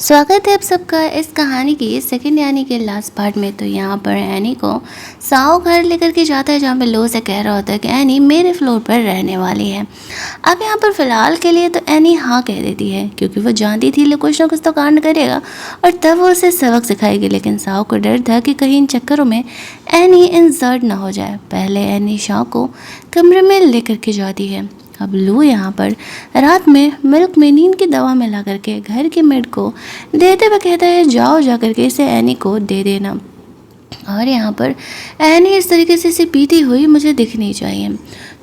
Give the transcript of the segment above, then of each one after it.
स्वागत है आप सबका इस कहानी की सेकंड यानी कि लास्ट पार्ट में। तो यहाँ पर एनी को साओ घर लेकर के जाता है जहाँ पे लो से कह रहा होता है कि एनी मेरे फ्लोर पर रहने वाली है। अब यहाँ पर फ़िलहाल के लिए तो एनी हाँ कह देती है क्योंकि वो जानती थी लो कुछ ना कुछ तो कांड करेगा और तब वो उसे सबक सिखाएगी। लेकिन साओ को डर था कि कहीं इन चक्करों में एनी इंसर्ट ना हो जाए। पहले एनी शाओ को कमरे में लेकर के जाती है। अब लू यहाँ पर रात में मिल्क में नींद की दवा मिला करके घर की मेड को देते हुए कहता है जाओ जा करके इसे एनी को दे देना। और यहाँ पर एनी इस तरीके से इसे पीती हुई मुझे दिखनी चाहिए,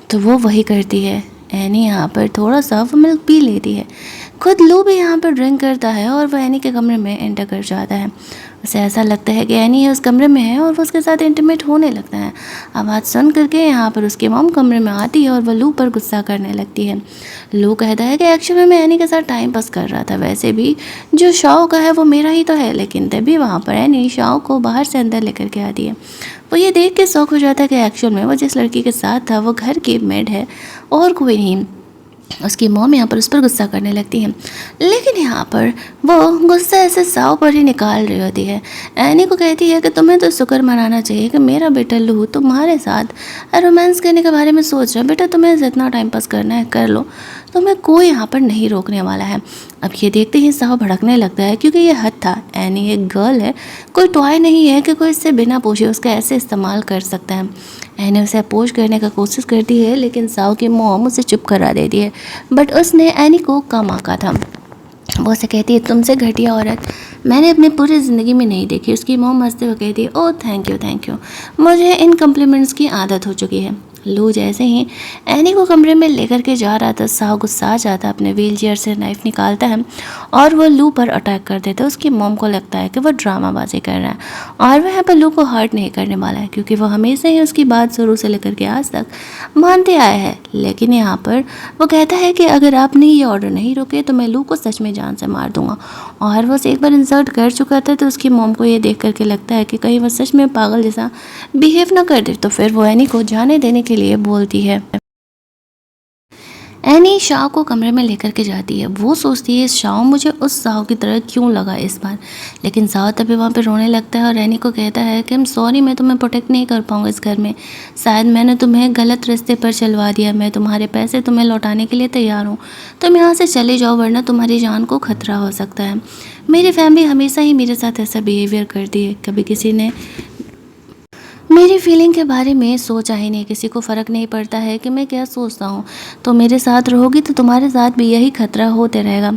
तो वो वही करती है। एनी यहाँ पर थोड़ा सा वो मिल्क पी लेती है। खुद लू भी यहाँ पर ड्रिंक करता है और वह एनी के कमरे में एंटर कर जाता है। उसे ऐसा लगता है कि एनी उस कमरे में है और वो उसके साथ इंटीमेट होने लगता है। आवाज़ सुन करके यहाँ पर उसकी मॉम कमरे में आती है और वह लू पर गुस्सा करने लगती है। लू कहता है कि एक्चुअली में मैं एनी के साथ टाइम पास कर रहा था, वैसे भी जो शाओ का है वो मेरा ही तो है। लेकिन तभी वहाँ पर एनी शाओ को बाहर से अंदर लेकर के आती है। वो ये देख के शौक हो जाता है कि एक्चुअल में वो जिस लड़की के साथ था वो घर की मेड है और कोई नहीं। उसकी मॉम यहाँ पर उस पर गुस्सा करने लगती है, लेकिन यहाँ पर वो गुस्सा ऐसे साव पर ही निकाल रही होती है। एनी को कहती है कि तुम्हें तो शुक्र मनाना चाहिए कि मेरा बेटा लू तुम्हारे साथ रोमांस करने के बारे में सोच रहा है। बेटा तुम्हें जितना टाइम पास करना है कर लो, तुम्हें कोई यहाँ पर नहीं रोकने वाला है। अब ये देखते ही साव भड़कने लगता है क्योंकि ये हद था। एनी एक गर्ल है, कोई टॉय नहीं है कि कोई इससे बिना पूछे उसका ऐसे इस्तेमाल कर सकता है। एनी उसे अपोज करने का कोशिश करती है लेकिन साव की मॉम उसे चुप करा देती है। बट उसने एनी को कम आका था। वो उसे कहती है तुमसे घटिया औरत मैंने अपनी पूरी ज़िंदगी में नहीं देखी। उसकी मॉम हंसते हुए कहती है ओह थैंक यू, मुझे इन कम्प्लीमेंट्स की आदत हो चुकी है। लू जैसे ही एनी को कमरे में लेकर के जा रहा था, साव गुस्सा आ जाता, अपने व्हील चेयर से नाइफ निकालता है और वो लू पर अटैक कर देता है। उसकी मॉम को लगता है कि वो ड्रामाबाजी कर रहा है और वह यहाँ पर लू को हर्ट नहीं करने वाला है क्योंकि वो हमेशा ही उसकी बात शुरू से लेकर के आज तक मानते आया है। लेकिन यहाँ पर वो कहता है कि अगर आपने ये ऑर्डर नहीं रोके तो मैं लू को सच में जान से मार दूंगा। और वो एक बार इंसल्ट कर चुका था, तो उसकी मॉम को ये देख करके लगता है कि कहीं वो सच में पागल जैसा बिहेव ना कर दे। तो फिर वो एनी को जाने देने के लिए बोलती है। एनी शाओ को कमरे में लेकर के जाती है। वो सोचती है शाओ मुझे उस साओ की तरह क्यों लगा इस बार। लेकिन साओ तभी वहाँ पे रोने लगता है और एनी को कहता है कि सॉरी मैं तुम्हें प्रोटेक्ट नहीं कर पाऊँगा इस घर में। शायद मैंने तुम्हें गलत रास्ते पर चलवा दिया। मैं तुम्हारे पैसे तुम्हें लौटाने के लिए तैयार हूँ। तुम यहाँ से चले जाओ वरना तुम्हारी जान को खतरा हो सकता है। मेरी फैमिली हमेशा ही मेरे साथ ऐसा बिहेवियर करती है। कभी किसी ने मेरी फीलिंग के बारे में सोचा ही नहीं। किसी को फ़र्क नहीं पड़ता है कि मैं क्या सोचता हूँ। तो मेरे साथ रहोगी तो तुम्हारे साथ भी यही खतरा होते रहेगा।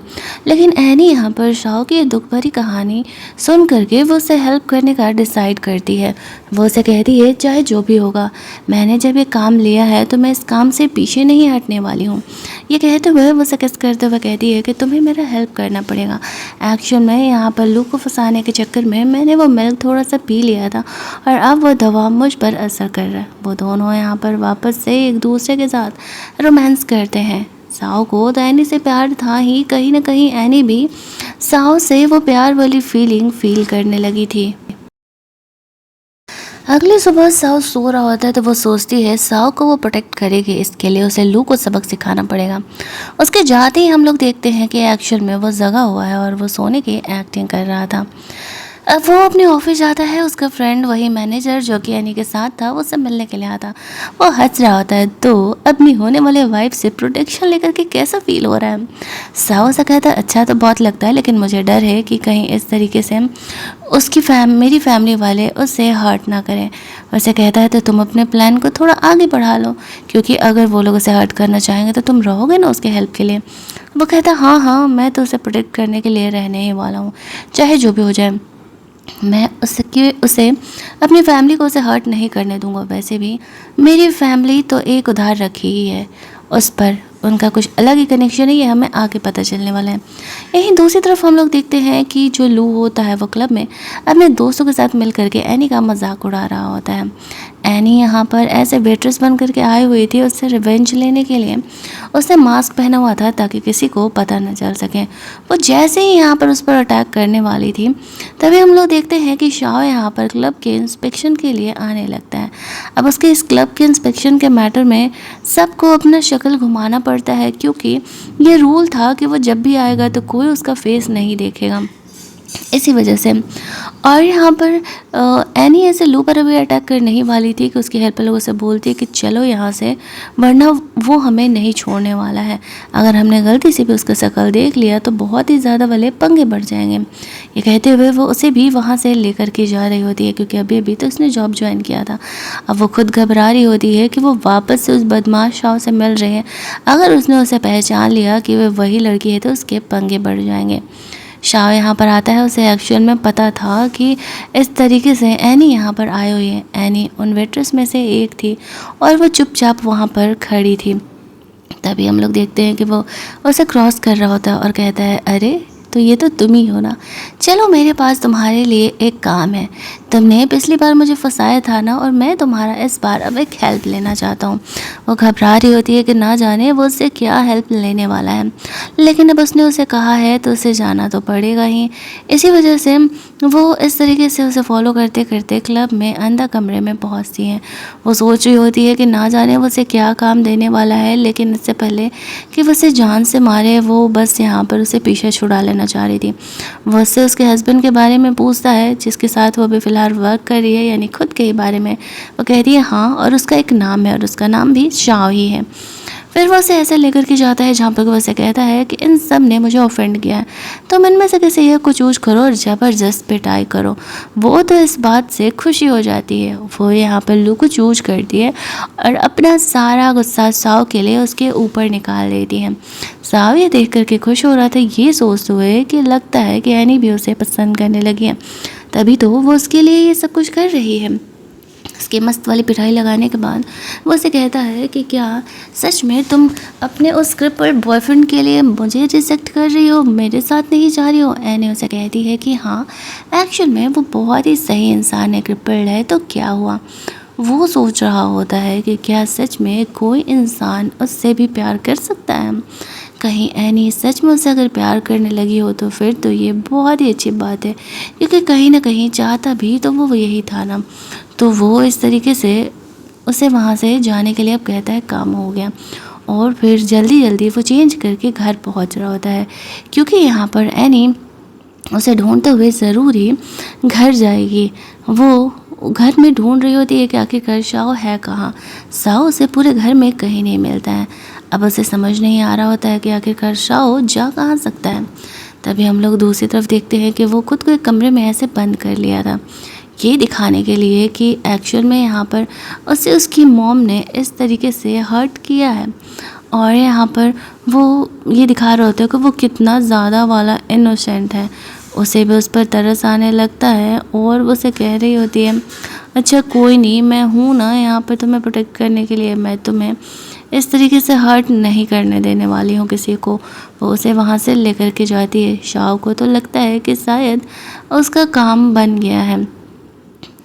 लेकिन एनी यहाँ पर शाओ की ये दुख भरी कहानी सुन करके वो उसे हेल्प करने का डिसाइड करती है। वो उसे कहती है चाहे जो भी होगा, मैंने जब ये काम लिया है तो मैं इस काम से पीछे नहीं हटने वाली हूँ। ये कहते हुए वो उसे किस करते हुए कहती है कि तुम्हें मेरा हेल्प करना पड़ेगा। एक्चुअल में यहाँ पर लू को फंसाने के चक्कर में मैंने वो मिल्क थोड़ा सा पी लिया था और अब वो दवा मुझ पर असर कर रहा है। वो दोनों यहाँ पर वापस से एक दूसरे के साथ रोमांस करते हैं। साओ को तो एनी से प्यार था ही, कहीं ना कहीं एनी भी साओ से वो प्यार वाली फीलिंग फील करने लगी थी। अगली सुबह साओ सो रहा होता है तो वो सोचती है साओ को वो प्रोटेक्ट करेगी, इसके लिए उसे लू को सबक सिखाना पड़ेगा। उसके जाते ही हम लोग देखते हैं कि एक्चुअल में वो जगा हुआ है और वो सोने की एक्टिंग कर रहा था। अब वो अपने ऑफिस जाता है। उसका फ्रेंड वही मैनेजर जो कि एनी के साथ था वो सब मिलने के लिए आता। वो हंस रहा होता है तो अपनी होने वाले वाइफ से प्रोटेक्शन लेकर के कैसा फील हो रहा है। साओ सा कहता है अच्छा तो बहुत लगता है, लेकिन मुझे डर है कि कहीं इस तरीके से उसकी मेरी फैमिली वाले उससे हर्ट ना करें। वैसे कहता है तो तुम अपने प्लान को थोड़ा आगे बढ़ा लो, क्योंकि अगर वो लोग उसे हर्ट करना चाहेंगे तो तुम रहोगे ना उसके हेल्प के लिए। वो कहता है हाँ मैं तो उसे प्रोटेक्ट करने के लिए रहने ही वाला हूँ, चाहे जो भी हो जाए। मैं उसे अपनी फैमिली को उसे हर्ट नहीं करने दूंगा। वैसे भी मेरी फैमिली तो एक उधार रखी ही है, उस पर उनका कुछ अलग ही कनेक्शन है, ये हमें आगे पता चलने वाला है। यहीं दूसरी तरफ हम लोग देखते हैं कि जो लू होता है वो क्लब में अपने दोस्तों के साथ मिल करके एनी का मजाक उड़ा रहा होता है। एनी यहाँ पर ऐसे वेट्रेस बन करके आई हुई थी उससे रिवेंज लेने के लिए। उसने मास्क पहना हुआ था ताकि किसी को पता न चल सके। वो जैसे ही यहाँ पर उस पर अटैक करने वाली थी तभी हम लोग देखते हैं कि शाओ यहाँ पर क्लब के इंस्पेक्शन के लिए आने लगता है। अब उसके इस क्लब के इंस्पेक्शन के मैटर में सबको अपना शक्ल घुमाना पड़ता है, क्योंकि ये रूल था कि वो जब भी आएगा तो कोई उसका फेस नहीं देखेगा। इसी वजह से। और यहाँ पर एनी ऐसे लू पर अभी अटैक करने ही वाली थी कि उसकी हेल्पर लोगों से बोलती है कि चलो यहाँ से, वरना वो हमें नहीं छोड़ने वाला है। अगर हमने गलती से भी उसका शक्ल देख लिया तो बहुत ही ज़्यादा वाले पंगे बढ़ जाएंगे। ये कहते हुए वो उसे भी वहाँ से लेकर के जा रही होती है, क्योंकि अभी अभी तो उसने जॉब ज्वाइन किया था। अब वो खुद घबरा रही होती है कि वो वापस से उस बदमाश शाह से मिल रही है। अगर उसने उसे पहचान लिया कि वह वही लड़की है तो उसके पंगे बढ़ जाएंगे। शाह यहाँ पर आता है, उसे एक्चुअल में पता था कि इस तरीके से एनी यहाँ पर आई हुई है। एनी उन वेट्रेस में से एक थी और वो चुपचाप वहाँ पर खड़ी थी। तभी हम लोग देखते हैं कि वो उसे क्रॉस कर रहा होता है और कहता है, अरे तो ये तो तुम ही हो ना, चलो मेरे पास तुम्हारे लिए एक काम है। तुमने पिछली बार मुझे फंसाया था ना, और मैं तुम्हारा इस बार अब एक हेल्प लेना चाहता हूँ। वो घबरा रही होती है कि ना जाने वो उससे क्या हेल्प लेने वाला है, लेकिन अब उसने उसे कहा है तो उसे जाना तो पड़ेगा ही। इसी वजह से वो इस तरीके से उसे फॉलो करते करते क्लब में अंदर कमरे में पहुँचती हैं। वो सोच रही होती है कि ना जाने वो उसे क्या काम देने वाला है, लेकिन इससे पहले कि वो उसे जान से मारे वो बस यहाँ पर उसे पीछे छुड़ा लेना चाह रही थी। वो उससे उसके हस्बैंड के बारे में पूछता है जिसके साथ वो अभी फ़िलहाल वर्क कर रही है, यानी खुद के ही बारे में। वो कहती है हाँ, और उसका एक नाम है और उसका नाम भी शाह ही है। फिर वो उसे ऐसे लेकर के जाता है जहाँ पर वो उसे कहता है कि इन सब ने मुझे ऑफेंड किया है, तो मन में से किसी एक को चूज करो और ज़बरदस्त पिटाई करो। वो तो इस बात से खुशी हो जाती है। वो यहाँ पर लू को चूज करती है और अपना सारा गुस्सा साव के लिए उसके ऊपर निकाल देती है। साव ये देख करके खुश हो रहा था, ये सोचते हुए कि लगता है कि एनी भी उसे पसंद करने लगी है, तभी तो वो उसके लिए ये सब कुछ कर रही है। उसकी मस्त वाली पिटाई लगाने के बाद वो उसे कहता है कि क्या सच में तुम अपने उस क्रिपल बॉयफ्रेंड के लिए मुझे रिजेक्ट कर रही हो, मेरे साथ नहीं जा रही हो? एनी उसे कहती है कि हाँ, एक्चुअल में वो बहुत ही सही इंसान है, क्रिपल्ड है तो क्या हुआ। वो सोच रहा होता है कि क्या सच में कोई इंसान उससे भी प्यार कर सकता है। कहीं एनी सच में उससे अगर प्यार करने लगी हो तो फिर तो ये बहुत ही अच्छी बात है, क्योंकि कहीं ना कहीं चाहता भी तो वो यही था ना। तो वो इस तरीके से उसे वहाँ से जाने के लिए अब कहता है काम हो गया, और फिर जल्दी जल्दी वो चेंज करके घर पहुँच रहा होता है, क्योंकि यहाँ पर एनी उसे ढूंढते हुए ज़रूर ही घर जाएगी। वो घर में ढूंढ रही होती है कि आखिरकार शाओ है कहाँ। शाओ उसे पूरे घर में कहीं नहीं मिलता है। अब उसे समझ नहीं आ रहा होता है कि आखिरकार शाओ जा कहाँ सकता है। तभी हम लोग दूसरी तरफ देखते हैं कि वो खुद को एक कमरे में ऐसे बंद कर लिया था, ये दिखाने के लिए कि एक्चुअल में यहाँ पर उसे उसकी मॉम ने इस तरीके से हर्ट किया है। और यहाँ पर वो ये दिखा रहा होता है कि वो कितना ज़्यादा वाला इनोसेंट है। उसे भी उस पर तरस आने लगता है और वो उसे कह रही होती है, अच्छा कोई नहीं, मैं हूँ ना यहाँ पर तुम्हें प्रोटेक्ट करने के लिए, मैं तुम्हें इस तरीके से हर्ट नहीं करने देने वाली हूँ किसी को। वो उसे वहाँ से लेकर के जाती है। शाह को तो लगता है कि शायद उसका काम बन गया है।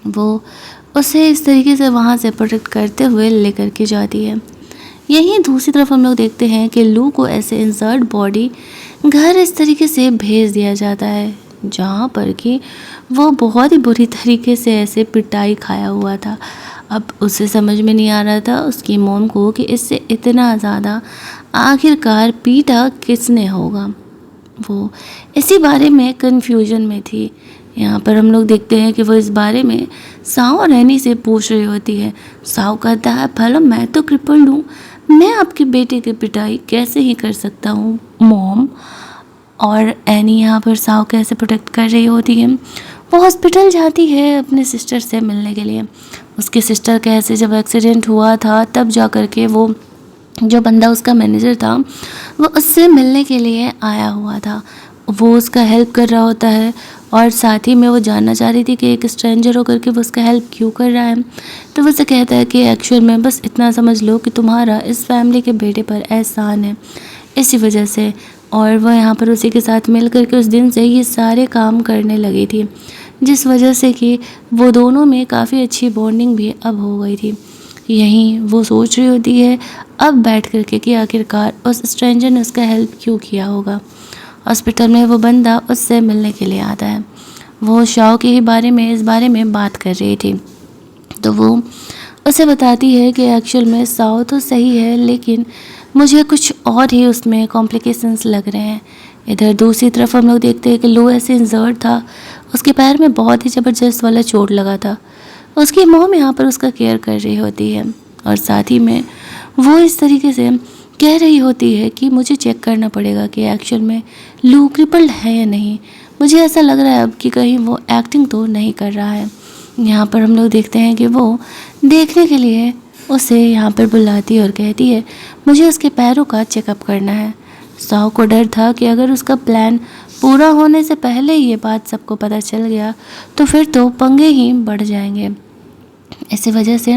वो उसे इस तरीके से वहाँ से प्रोटेक्ट करते हुए लेकर के जाती है। यहीं दूसरी तरफ हम लोग देखते हैं कि लू को ऐसे इंजर्ड बॉडी घर इस तरीके से भेज दिया जाता है, जहाँ पर कि वो बहुत ही बुरी तरीके से ऐसे पिटाई खाया हुआ था। अब उसे समझ में नहीं आ रहा था उसकी मॉम को कि इससे इतना ज़्यादा आखिरकार पीटा किसने होगा। वो इसी बारे में कन्फ्यूजन में थी। यहाँ पर हम लोग देखते हैं कि वो इस बारे में साव और एनी से पूछ रही होती है। साव कहता है, भला मैं तो क्रिपल्ड हूँ, मैं आपके बेटे की पिटाई कैसे ही कर सकता हूँ मॉम। और एनी यहाँ पर साव कैसे प्रोटेक्ट कर रही होती है। वो हॉस्पिटल जाती है अपने सिस्टर से मिलने के लिए। उसके सिस्टर का ऐसे जब एक्सीडेंट हुआ था तब जा कर के वो जो बंदा उसका मैनेजर था वो उससे मिलने के लिए आया हुआ था। वो उसका हेल्प कर रहा होता है और साथ ही में वो जानना चाह रही थी कि एक स्ट्रेंजर होकर के वो उसका हेल्प क्यों कर रहा है। तो वो उसे कहता है कि एक्चुअल में बस इतना समझ लो कि तुम्हारा इस फैमिली के बेटे पर एहसान है, इसी वजह से। और वह यहाँ पर उसी के साथ मिल करके उस दिन से ये सारे काम करने लगी थी, जिस वजह से कि वो दोनों में काफ़ी अच्छी बॉन्डिंग भी अब हो गई थी। यहीं वो सोच रही होती है अब बैठ करके कि आखिरकार उस स्ट्रेंजर ने उसका हेल्प क्यों किया होगा। हॉस्पिटल में वो बंदा उससे मिलने के लिए आता है। वो शाओ के ही बारे में इस बारे में बात कर रही थी, तो वो उसे बताती है कि एक्चुअल में शाओ तो सही है, लेकिन मुझे कुछ और ही उसमें कॉम्प्लिकेशंस लग रहे हैं। इधर दूसरी तरफ हम लोग देखते हैं कि लो ऐसे इंजर्ड था, उसके पैर में बहुत ही ज़बरदस्त वाला चोट लगा था। उसकी मॉम यहाँ पर उसका केयर कर रही होती है और साथ ही में वो इस तरीके से कह रही होती है कि मुझे चेक करना पड़ेगा कि एक्चुअल में लू क्रिपल्ड है या नहीं। मुझे ऐसा लग रहा है अब कि कहीं वो एक्टिंग तो नहीं कर रहा है। यहाँ पर हम लोग देखते हैं कि वो देखने के लिए उसे यहाँ पर बुलाती है और कहती है मुझे उसके पैरों का चेकअप करना है। साओ को डर था कि अगर उसका प्लान पूरा होने से पहले ये बात सबको पता चल गया तो फिर तो पंगे ही बढ़ जाएंगे। इसी वजह से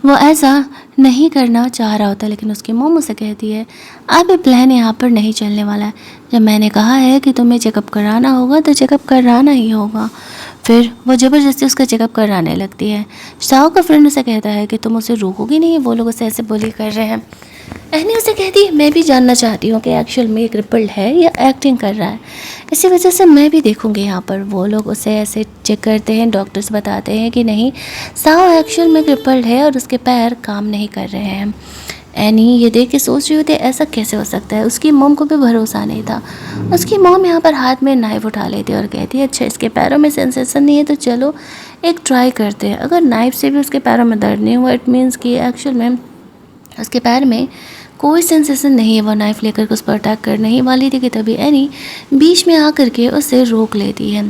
वो ऐसा नहीं करना चाह रहा होता, लेकिन उसकी मोम उसे कहती है अब ये प्लान यहाँ पर नहीं चलने वाला है। जब मैंने कहा है कि तुम्हें चेकअप कराना होगा तो चेकअप कराना ही होगा। फिर वो ज़बरदस्ती उसका चेकअप कराने लगती है। साओ का फ्रेंड उसे कहता है कि तुम उसे रोकोगी नहीं, वो लोग उसे ऐसे बुली कर रहे हैं। एनी उसे कहती है मैं भी जानना चाहती हूँ कि एक्चुअल में क्रिपल्ड है या एक्टिंग कर रहा है, इसी वजह से मैं भी देखूँगी। यहाँ पर वो लोग उसे ऐसे चेक करते हैं, डॉक्टर्स बताते हैं कि नहीं, साओ एक्चुअल में क्रिपल्ड है और उसके पैर काम नहीं कर रहे हैं। एनी ये देख के सोच रही होती है ऐसा कैसे हो सकता है। उसकी मॉम को भी भरोसा नहीं था। उसकी मॉम यहाँ पर हाथ में नाइफ उठा लेती है और कहती है अच्छा इसके पैरों में सेंसेशन नहीं है तो चलो एक ट्राई करते हैं। अगर नाइफ से भी उसके पैरों में दर्द नहीं हुआ इट मीन्स कि एक्चुअल में उसके पैर में कोई सेंसेशन नहीं है। वो नाइफ लेकर उस पर अटैक करने ही वाली थी कि तभी एनी बीच में आकर के उसे रोक लेती है।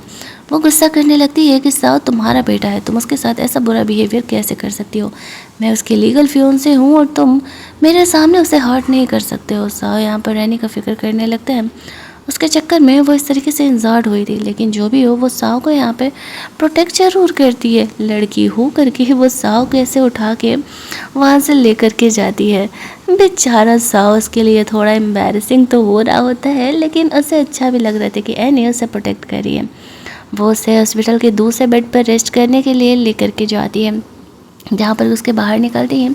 वो गुस्सा करने लगती है कि साओ तुम्हारा बेटा है, तुम उसके साथ ऐसा बुरा बिहेवियर कैसे कर सकती हो। मैं उसके लीगल फियोंसे हूँ और तुम मेरे सामने उसे हर्ट नहीं कर सकते हो। साओ यहाँ पर एनी का फिक्र करने लगता है। उसके चक्कर में वो इस तरीके से इंजर्ड हुई थी, लेकिन जो भी हो वो साओ को यहाँ पे प्रोटेक्ट जरूर करती है। लड़की हो करके वो साओ को ऐसे उठा के वहाँ से लेकर के जाती है। बेचारा साओ उसके लिए थोड़ा एम्बैरेसिंग तो हो रहा होता है, लेकिन उसे अच्छा भी लग रहा था कि एनी उसे प्रोटेक्ट करी है। वो उसे हॉस्पिटल के दूसरे बेड पर रेस्ट करने के लिए लेकर के जाती है। जहाँ पर उसके बाहर निकलती है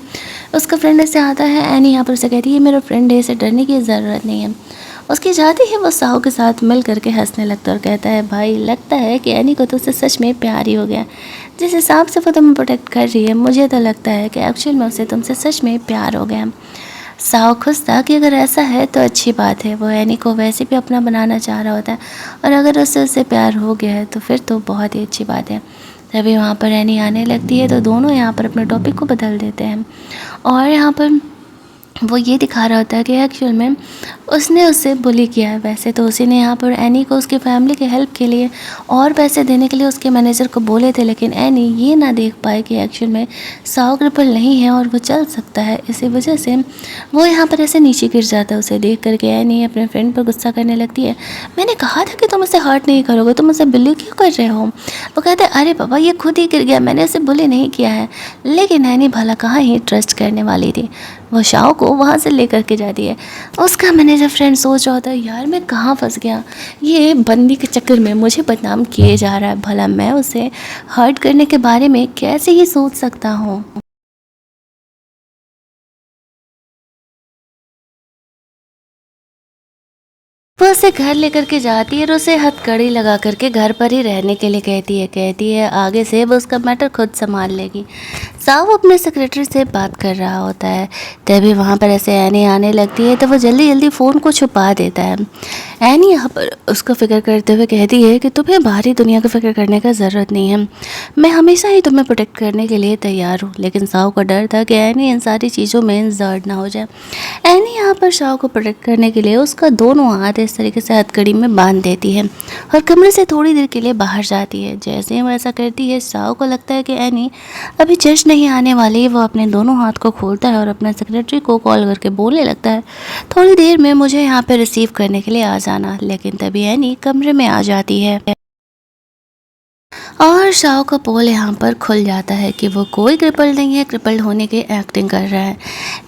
उसका फ्रेंड ऐसे आता है। एनी यहाँ पर उसे कहती है मेरा फ्रेंड है, इसे डरने की ज़रूरत नहीं है। उसकी जाती है वो साओ के साथ मिल करके हंसने लगता है और कहता है भाई लगता है कि एनी को तो उससे सच में प्यार ही हो गया। जिस हिसाब से वो तुम्हें प्रोटेक्ट कर रही है मुझे तो लगता है कि एक्चुअल में उसे तुमसे सच में प्यार हो गया। साओ खुश था कि अगर ऐसा है तो अच्छी बात है। वो एनी को वैसे भी अपना बनाना चाह रहा होता है और अगर उससे प्यार हो गया है तो फिर तो बहुत ही अच्छी बात है। तभी वहाँ पर एनी आने लगती है तो दोनों यहाँ पर अपने टॉपिक को बदल देते हैं और यहाँ पर वो ये दिखा रहा होता है कि एक्चुअल में उसने उससे बुली किया है। वैसे तो उसी ने यहाँ पर एनी को उसकी फैमिली के हेल्प के लिए और पैसे देने के लिए उसके मैनेजर को बोले थे, लेकिन एनी ये ना देख पाए कि एक्चुअल में साओ क्रिपल नहीं है और वो चल सकता है। इसी वजह से वो यहाँ पर ऐसे नीचे गिर जाता है। उसे देख करके एनी अपने फ्रेंड पर गुस्सा करने लगती है। मैंने कहा था कि तुम उसे हर्ट नहीं करोगे, तुम उसे बुली क्यों कर रहे हो। वो कहते हैं अरे बाबा ये खुद ही गिर गया, मैंने उसे बुली नहीं किया है। लेकिन एनी भला कहाँ ही ट्रस्ट करने वाली थी। वो शाओ को वहाँ से लेकर के जाती है। उसका मैनेजर फ्रेंड सोच रहा होता है यार मैं कहाँ फंस गया, ये बंदी के चक्कर में मुझे बदनाम किए जा रहा है, भला मैं उसे हर्ट करने के बारे में कैसे ही सोच सकता हूँ। वो उसे घर लेकर के जाती है और उसे हथकड़ी लगा करके घर पर ही रहने के लिए कहती है आगे से वो उसका मैटर खुद संभाल लेगी। साव अपने सेक्रेटरी से बात कर रहा होता है तभी वहाँ पर ऐसे एनी आने लगती है तो वो जल्दी जल्दी फ़ोन को छुपा देता है। एनी यहाँ पर उसको फिक्र करते हुए कहती है कि तुम्हें बाहरी दुनिया की फ़िक्र करने का ज़रूरत नहीं है, मैं हमेशा ही तुम्हें प्रोटेक्ट करने के लिए तैयार हूँ। लेकिन साव को डर था कि एनी इन सारी चीज़ों में इंजर्ड ना हो जाए। एनी यहाँ पर साव को प्रोटेक्ट करने के लिए उसका दोनों हाथ इस तरीके से हथकड़ी में बांध देती है और कमरे से थोड़ी देर के लिए बाहर जाती है। जैसे ही वो ऐसा करती है साव को लगता है कि एनी अभी जज नहीं आने वाली। वो अपने दोनों हाथ को खोलता है और अपने सेक्रेटरी को कॉल करके बोलने लगता है थोड़ी देर में मुझे यहाँ पे रिसीव करने के लिए आ जाना। लेकिन तभी एनी कमरे में आ जाती है और शाओ का पोल यहाँ पर खुल जाता है कि वो कोई क्रिपल्ड नहीं है, क्रिपल्ड होने की एक्टिंग कर रहा है।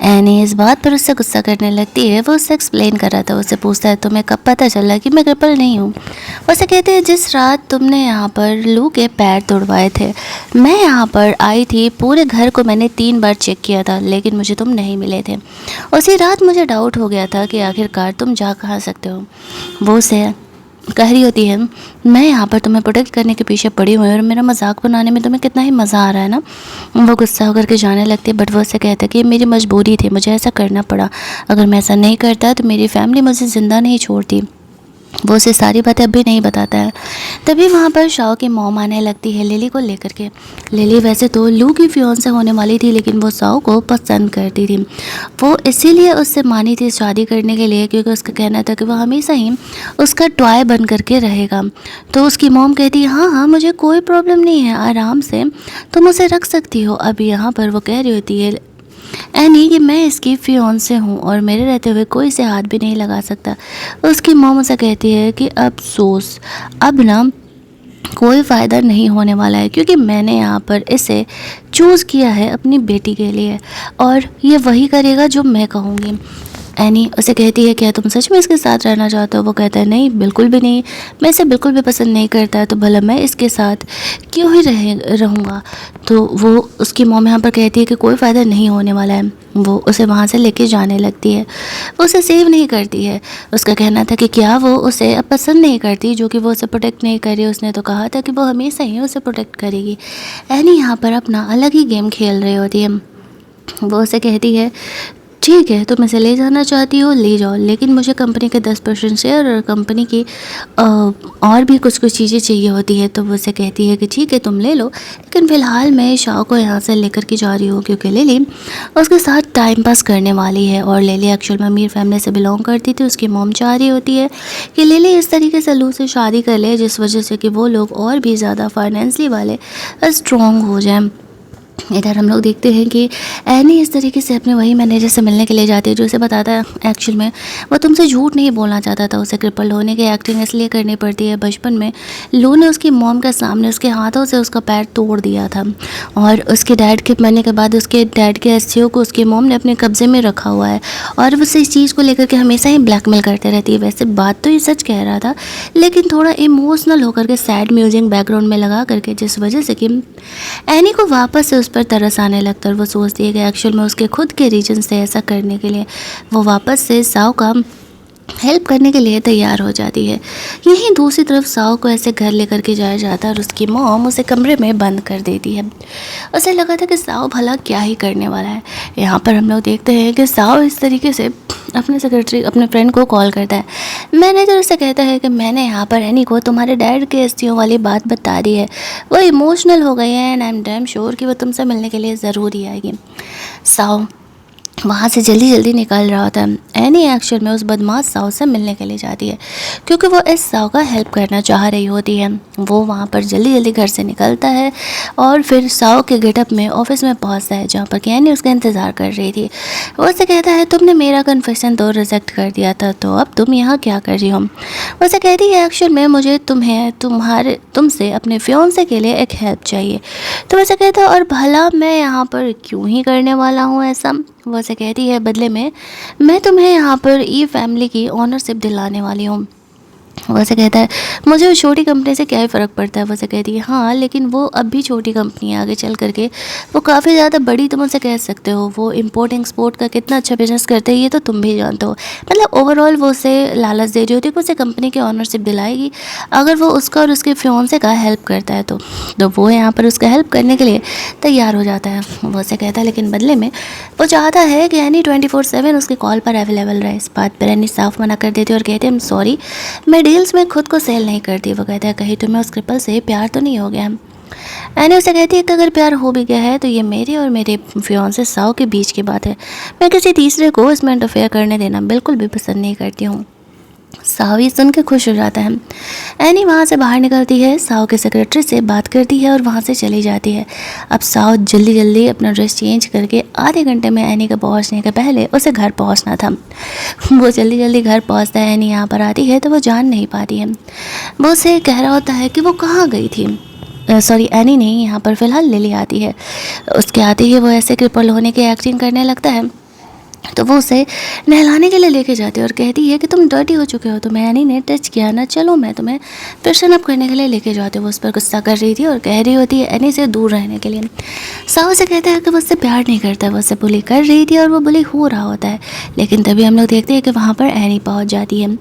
एनी इस बात पर उससे गुस्सा करने लगती है। वो उससे एक्सप्लेन कर रहा था, उससे पूछता है तुम्हें कब पता चला कि मैं क्रिपल्ड नहीं हूँ। उसे कहते हैं जिस रात तुमने यहाँ पर लू के पैर तोड़वाए थे मैं यहाँ पर आई थी, पूरे घर को मैंने 3 बार चेक किया था लेकिन मुझे तुम नहीं मिले थे। उसी रात मुझे डाउट हो गया था कि आखिरकार तुम जा कहाँ सकते हो। वो उसे कह रही होती है, मैं यहाँ पर तुम्हें प्रोटेक्ट करने के पीछे पड़ी हुई हूँ और मेरा मजाक बनाने में तुम्हें कितना ही मज़ा आ रहा है ना। वो गुस्सा होकर के जाने लगती है, बट वो उससे कहता है कि ये मेरी मजबूरी थी, मुझे ऐसा करना पड़ा, अगर मैं ऐसा नहीं करता तो मेरी फैमिली मुझे ज़िंदा नहीं छोड़ती। वो उसे सारी बातें अभी नहीं बताता है। तभी वहाँ पर शाओ की मॉम आने लगती है लिली को लेकर के। लिली वैसे तो लू की फियांसे होने वाली थी, लेकिन वो शाओ को पसंद करती थी। वो इसीलिए उससे मानी थी शादी करने के लिए, क्योंकि उसका कहना था कि वो हमेशा ही उसका टॉय बन करके रहेगा। तो उसकी मॉम कहती है, हाँ हाँ मुझे कोई प्रॉब्लम नहीं है, आराम से तुम उसे रख सकती हो। अब यहाँ पर वो कह रही होती है एनी कि मैं इसकी फियांसे हूँ और मेरे रहते हुए कोई इसे हाथ भी नहीं लगा सकता। उसकी मॉम उसे कहती है कि अफसोस, अब ना कोई फ़ायदा नहीं होने वाला है, क्योंकि मैंने यहाँ पर इसे चूज़ किया है अपनी बेटी के लिए और ये वही करेगा जो मैं कहूँगी। एनी उसे कहती है, क्या तुम सच में इसके साथ रहना चाहते हो? वो कहता है, नहीं बिल्कुल भी नहीं, मैं इसे बिल्कुल भी पसंद नहीं करता, तो भला मैं इसके साथ क्यों ही रहूँगा। तो वो उसकी मॉम यहाँ पर कहती है कि कोई फ़ायदा नहीं होने वाला है। वो उसे वहाँ से लेके जाने लगती है, वो उसे सेव नहीं करती है। उसका कहना था कि क्या वो उसे अब पसंद नहीं करती, जो कि वो उसे प्रोटेक्ट नहीं कर रही। उसने तो कहा था कि वो हमेशा ही उसे प्रोटेक्ट करेगी। एनी यहाँ पर अपना अलग ही गेम खेल रही होती है। वो उसे कहती है, ठीक है तुम इसे ले जाना चाहती हो ले जाओ, लेकिन मुझे कंपनी के 10% शेयर और कंपनी की और भी कुछ कुछ चीज़ें चाहिए होती है। तो वो उसे कहती है कि ठीक है तुम ले लो, लेकिन फ़िलहाल मैं शाओ को यहाँ से लेकर के जा रही हूँ, क्योंकि लिली उसके साथ टाइम पास करने वाली है। और लिली एक्चुअल में अमीर फैमिली से बिलोंग करती थी। उसकी मॉम चाह रही होती है कि लिली इस तरीके से लू से शादी कर ले, जिस वजह से कि वो लोग और भी ज़्यादा फाइनेंशियली वाले स्ट्रॉन्ग हो जाएं। इधर हम लोग देखते हैं कि एनी इस तरीके से अपने वही मैनेजर से मिलने के लिए जाती है, जो उसे बताता है एक्चुअल में वो तुमसे झूठ नहीं बोलना चाहता था, उसे क्रिपल होने की एक्टिंग इसलिए करनी पड़ती है। बचपन में लू ने उसकी मॉम के सामने उसके हाथों से उसका पैर तोड़ दिया था, और उसके डैड के मरने के बाद उसके डैड के एससीओ को उसकी मॉम ने अपने कब्जे में रखा हुआ है, और वो इस चीज़ को लेकर के हमेशा ही ब्लैकमेल करते रहती है। वैसे बात तो ये सच कह रहा था, लेकिन थोड़ा इमोशनल होकर के सैड म्यूजिक बैकग्राउंड में लगा करके, जिस वजह से कि एनी को वापस से उस पर तरस आने लगता है। और वो सोचती है कि एक्चुअल में उसके खुद के रीजन से ऐसा करने के लिए वो वापस से साओ का हेल्प करने के लिए तैयार हो जाती है। यहीं दूसरी तरफ साओ को ऐसे घर लेकर के जाया जाता है और उसकी मॉम उसे कमरे में बंद कर देती है। उसे लगा था कि साओ भला क्या ही करने वाला है। यहाँ पर हम लोग देखते हैं कि साओ इस तरीके से अपने सेक्रेटरी अपने फ्रेंड को कॉल करता है। मैनेजर उसे कहता है कि मैंने यहाँ पर एनी को तुम्हारे डैड के एसटीओ वाली बात बता दी है, वो इमोशनल हो गई है and I am damn sure कि वो तुमसे मिलने के लिए ज़रूर ही आएगी। साओ वहाँ से जल्दी जल्दी निकल रहा होता है। एनी एक्चुअल में उस बदमाश साओ से मिलने के लिए जाती है, क्योंकि वो इस साओ का हेल्प करना चाह रही होती है। वो वहाँ पर जल्दी जल्दी घर से निकलता है और फिर साओ के गेटअप में ऑफिस में पहुँचता है, जहाँ पर कि एनी उसका इंतज़ार कर रही थी। वो उसे कहता है, तुमने मेरा कन्फेशन तो रिजेक्ट कर दिया था, तो अब तुम यहाँ क्या कर रही हो? वो उसे कहती है, एक्चुअल में मुझे तुमसे अपने फियांसे के लिए एक हेल्प चाहिए। तो वैसे कहता है, और भला मैं यहाँ पर क्यों ही करने वाला हूँ ऐसा? वो से कहती है, बदले में मैं तुम्हें यहाँ पर ये फैमिली की ऑनरशिप दिलाने वाली हूँ। वैसे कहता है, मुझे उस छोटी कंपनी से क्या ही फ़र्क पड़ता है? वैसे कहती है, हाँ लेकिन वो अब भी छोटी कंपनी है, आगे चल करके वो काफ़ी ज़्यादा बड़ी तुम उनसे कह सकते हो। वो इम्पोर्ट एक्सपोर्ट का कितना अच्छा बिजनेस करते हैं, ये तो तुम भी जानते हो। मतलब ओवरऑल वो उसे लालच दे रही होती है कि उसे कंपनी की ऑनरशिप दिलाएगी अगर वो उसका और उसके फियांसे का हेल्प करता है। तो वो यहाँ पर उसका हेल्प करने के लिए तैयार हो जाता है। वो उसे कहता है, लेकिन बदले में वो चाहता है कि एनी 24/7 उसके कॉल पर अवेलेबल रहे। इस बात पर एनी साफ मना कर देती है और कहते हैं, सॉरी मैं डील्स में खुद को सेल नहीं करती। वो कहता है, कहीं तुम्हें उस क्रिपल से प्यार तो नहीं हो गया? एनी उसे कहती है कि अगर प्यार हो भी गया है तो ये मेरे और मेरे फियांसे साओ के बीच की बात है, मैं किसी तीसरे को इसमें इंटरफेयर करने देना बिल्कुल भी पसंद नहीं करती हूँ। साओ ये सुन के खुश हो जाता है। एनी वहाँ से बाहर निकलती है, साओ के सेक्रेटरी से बात करती है और वहाँ से चली जाती है। अब साओ जल्दी जल्दी अपना ड्रेस चेंज करके आधे घंटे में एनी के पहुँचने के पहले उसे घर पहुँचना था। वो जल्दी जल्दी घर पहुँचता है। एनी यहाँ पर आती है तो वो जान नहीं पाती है। वो उसे कह रहा होता है कि वो कहाँ गई थी। सॉरी एनी नहीं, यहाँ पर फ़िलहाल लिली आती है। उसके आते ही वो ऐसे क्रिपल होने की एक्टिंग करने लगता है तो वो उसे नहलाने के लिए लेके जाती है और कहती है कि तुम डर्टी हो चुके हो, तुम्हें एनी ने टच किया ना, चलो मैं तुम्हें फ्रेशन अप करने के लिए लेके जाती हूँ। वो उस पर गुस्सा कर रही थी और कह रही होती है एनी से दूर रहने के लिए। साहु से कहता है कि वो उससे प्यार नहीं करता, वो उससे बुली कर रही थी और वो बुली हो रहा होता है। लेकिन तभी हम लोग देखते हैं कि वहाँ पर एनी पहुँच जाती है।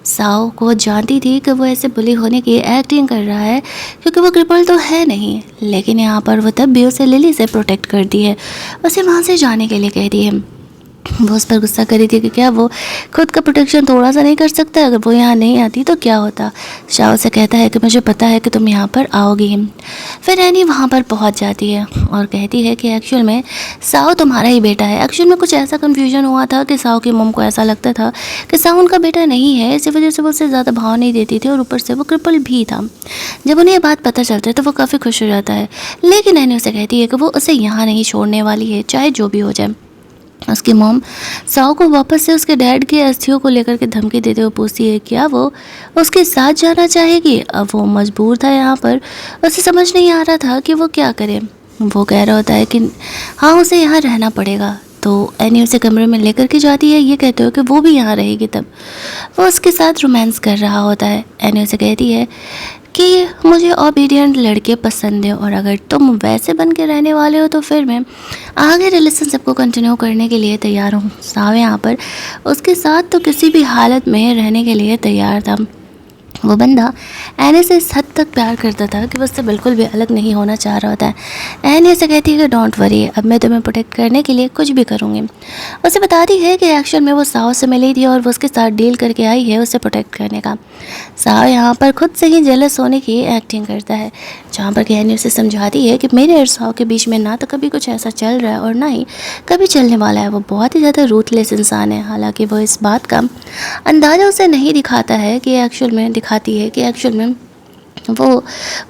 साहु को जानती थी कि वो ऐसे बुली होने की एक्टिंग कर रहा है क्योंकि वो क्रिपल तो है नहीं, लेकिन यहाँ पर वो तब भी उसे लिली से प्रोटेक्ट करती है, उसे वहाँ से जाने के लिए कहती है। वो उस पर गुस्सा कर रही थी कि क्या वो खुद का प्रोटेक्शन थोड़ा सा नहीं कर सकता, अगर वो यहाँ नहीं आती तो क्या होता। शाह से कहता है कि मुझे पता है कि तुम यहाँ पर आओगी। फिर एनी वहाँ पर पहुँच जाती है और कहती है कि एक्चुअल में साओ तुम्हारा ही बेटा है। एक्चुअल में कुछ ऐसा कन्फ्यूजन हुआ था कि साओ की मम को ऐसा लगता था कि साओ उनका बेटा नहीं है, इसी वजह से वो उससे ज़्यादा भाव नहीं देती थी और ऊपर से वो क्रिपल भी था। जब उन्हें ये बात पता चलता है तो वो काफ़ी खुश हो जाता है, लेकिन एनी उसे कहती है कि वो उसे यहाँ नहीं छोड़ने वाली है, चाहे जो भी हो जाए। उसकी मॉम साओ को वापस से उसके डैड के अस्थियों को लेकर के धमकी देते हुए पूछती है क्या वो उसके साथ जाना चाहेगी। अब वो मजबूर था, यहाँ पर उसे समझ नहीं आ रहा था कि वो क्या करे। वो कह रहा होता है कि हाँ उसे यहाँ रहना पड़ेगा। तो एनी उसे कमरे में लेकर के जाती है, ये कहते हो कि वो भी यहाँ रहेगी। तब वो उसके साथ रोमांस कर रहा होता है। एनी उसे कहती है कि मुझे ओबीडियंट लड़के पसंद है और अगर तुम वैसे बन के रहने वाले हो तो फिर मैं आगे रिलेशनशिप को कंटिन्यू करने के लिए तैयार हूँ। साव यहाँ पर उसके साथ तो किसी भी हालत में रहने के लिए तैयार था। वो बंदा एनी से इस हद तक प्यार करता था कि वो उससे बिल्कुल भी अलग नहीं होना चाह रहा होता है। एनी से कहती है कि डोंट वरी, अब मैं तुम्हें प्रोटेक्ट करने के लिए कुछ भी करूँगी। उसे बताती है कि एक्चुअल में वो साव से मिली थी और वो उसके साथ डील करके आई है उसे प्रोटेक्ट करने का। साव यहाँ पर खुद से ही जेलस होने की एक्टिंग करता है, जहाँ पर एनी उसे समझाती है कि मेरे और साव के बीच में ना तो कभी कुछ ऐसा चल रहा है और ना ही कभी चलने वाला है। वो बहुत ही ज़्यादा रूथलेस इंसान है। हालांकि वो इस बात का अंदाज़ा उसे नहीं दिखाता है कि एक्चुअल में दिखाती है कि एक्चुअल में वो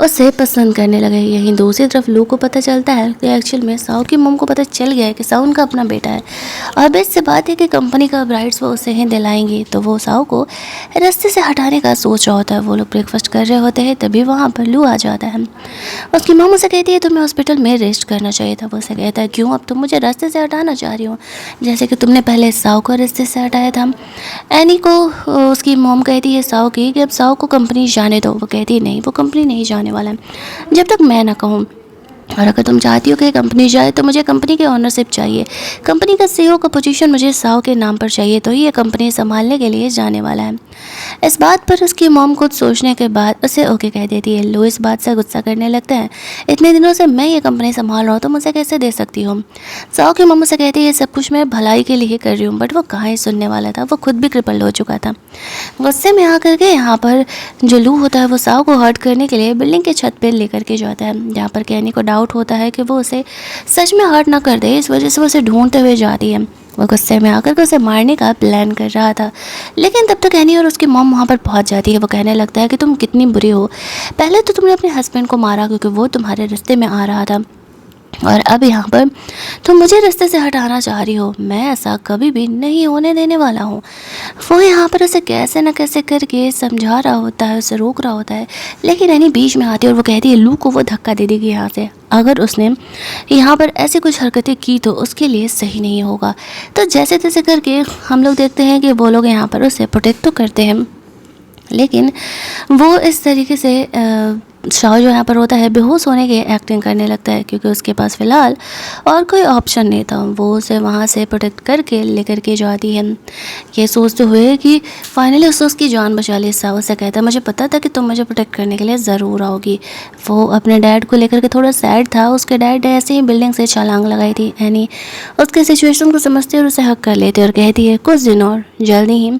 उसे पसंद करने लगे। यहीं दूसरी तरफ लू को पता चलता है कि एक्चुअल में साउ की मम को पता चल गया है कि साउ उनका अपना बेटा है और बेस्ट से बात है कि कंपनी का ब्राइड्स वो उसे ही दिलाएंगी। तो वो साउ को रास्ते से हटाने का सोच रहा होता है। वो लोग ब्रेकफास्ट कर रहे होते हैं, तभी वहाँ पर लू आ जाता है। उसकी मम उसे कहती है तुम्हें हॉस्पिटल में रेस्ट करना चाहिए था। वो उसे कहता है क्यों, अब तुम मुझे रास्ते से हटाना चाह रही हो जैसे कि तुमने पहले साउ को रास्ते से हटाया था। एनी को उसकी मॉम कहती है साउ की कि अब साउ को कंपनी जाने दो। वो कहती है नहीं, वो कंपनी नहीं जाने वाला है जब तक मैं ना कहूँ, और अगर तुम चाहती हो कि कंपनी जाए तो मुझे कंपनी के ओनरशिप चाहिए, कंपनी का सीईओ का पोजीशन मुझे साव के नाम पर चाहिए, तो ये कंपनी संभालने के लिए जाने वाला है। इस बात पर उसकी मॉम कुछ सोचने के बाद उसे ओके कह देती है। लो इस बात से गुस्सा करने लगता है, इतने दिनों से मैं ये कंपनी संभाल रहा हूँ तो मुझे कैसे दे सकती हूँ। साव की मॉम उसे कहती है सब कुछ मैं भलाई के लिए कर रही हूँ, बट वो कहाँ ही सुनने वाला था। वो खुद भी क्रिपल हो चुका था। गुस्से में आकर के यहाँ पर जो लू होता है वो साव को हर्ट करने के लिए बिल्डिंग के छत पर लेकर के जाता है, जहाँ पर कहने को डाउट होता है कि वो उसे सच में हर्ट ना कर दे, इस वजह से वो उसे ढूंढते हुए जाती है। वो गुस्से में आकर के उसे मारने का प्लान कर रहा था, लेकिन तब तक एनी और उसकी मॉम वहाँ पर पहुँच जाती है। वो कहने लगता है कि तुम कितनी बुरी हो, पहले तो तुमने अपने हस्बैंड को मारा क्योंकि वो तुम्हारे रास्ते में आ रहा था, और अब यहाँ पर तुम मुझे रास्ते से हटाना चाह रही हो। मैं ऐसा कभी भी नहीं होने देने वाला हूँ। वो यहाँ पर उसे कैसे न कैसे करके समझा रहा होता है, उसे रोक रहा होता है, लेकिन एनी बीच में आती है और वो कहती है लू को वो धक्का दे देगी यहाँ से, अगर उसने यहाँ पर ऐसी कुछ हरकतें की तो उसके लिए सही नहीं होगा। तो जैसे तैसे करके हम लोग देखते हैं कि वो लोग यहाँ पर उसे प्रोटेक्ट तो करते हैं, लेकिन वो इस तरीके से शाह जो यहाँ पर होता है बेहोश होने की एक्टिंग करने लगता है क्योंकि उसके पास फ़िलहाल और कोई ऑप्शन नहीं था। वो उसे वहाँ से प्रोटेक्ट करके लेकर के जाती है, ये सोचते हुए कि फाइनली उसकी जान बचा ली। शाह उसे कहता है मुझे पता था कि तुम मुझे प्रोटेक्ट करने के लिए ज़रूर आओगी। वो अपने डैड को लेकर के थोड़ा सैड था, उसके डैड ने ऐसे ही बिल्डिंग से छलांग लगाई थी। एनी उसके सिचुएशन को समझते और उसे हक कर लेते और कहती है कुछ दिन और जल्दी ही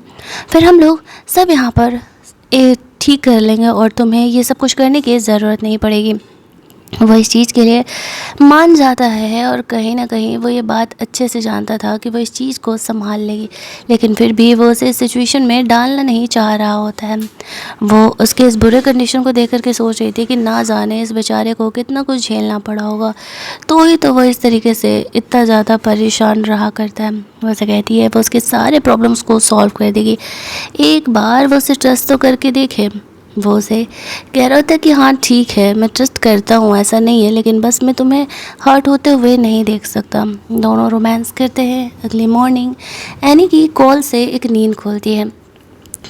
फिर हम लोग सब यहाँ पर ठीक कर लेंगे और तुम्हें ये सब कुछ करने की ज़रूरत नहीं पड़ेगी। वो इस चीज़ के लिए मान जाता है और कहीं ना कहीं वो ये बात अच्छे से जानता था कि वो इस चीज़ को संभाल लेगी, लेकिन फिर भी वो उसे इस सिचुएशन में डालना नहीं चाह रहा होता है। वो उसके इस बुरे कंडीशन को देख कर के सोच रही थी कि ना जाने इस बेचारे को कितना कुछ झेलना पड़ा होगा, तो वो इस तरीके से इतना ज़्यादा परेशान रहा करता है। वो उसे कहती है वो उसके सारे प्रॉब्लम्स को सॉल्व कर देगी, एक बार वो उसे ट्रस्ट तो करके देखे। वो उसे कह रहा होता है कि हाँ ठीक है, मैं ट्रस्ट करता हूँ, ऐसा नहीं है, लेकिन बस मैं तुम्हें हर्ट होते हुए नहीं देख सकता। दोनों रोमांस करते हैं। अगली मॉर्निंग एनी की कॉल से एक नींद खुलती है।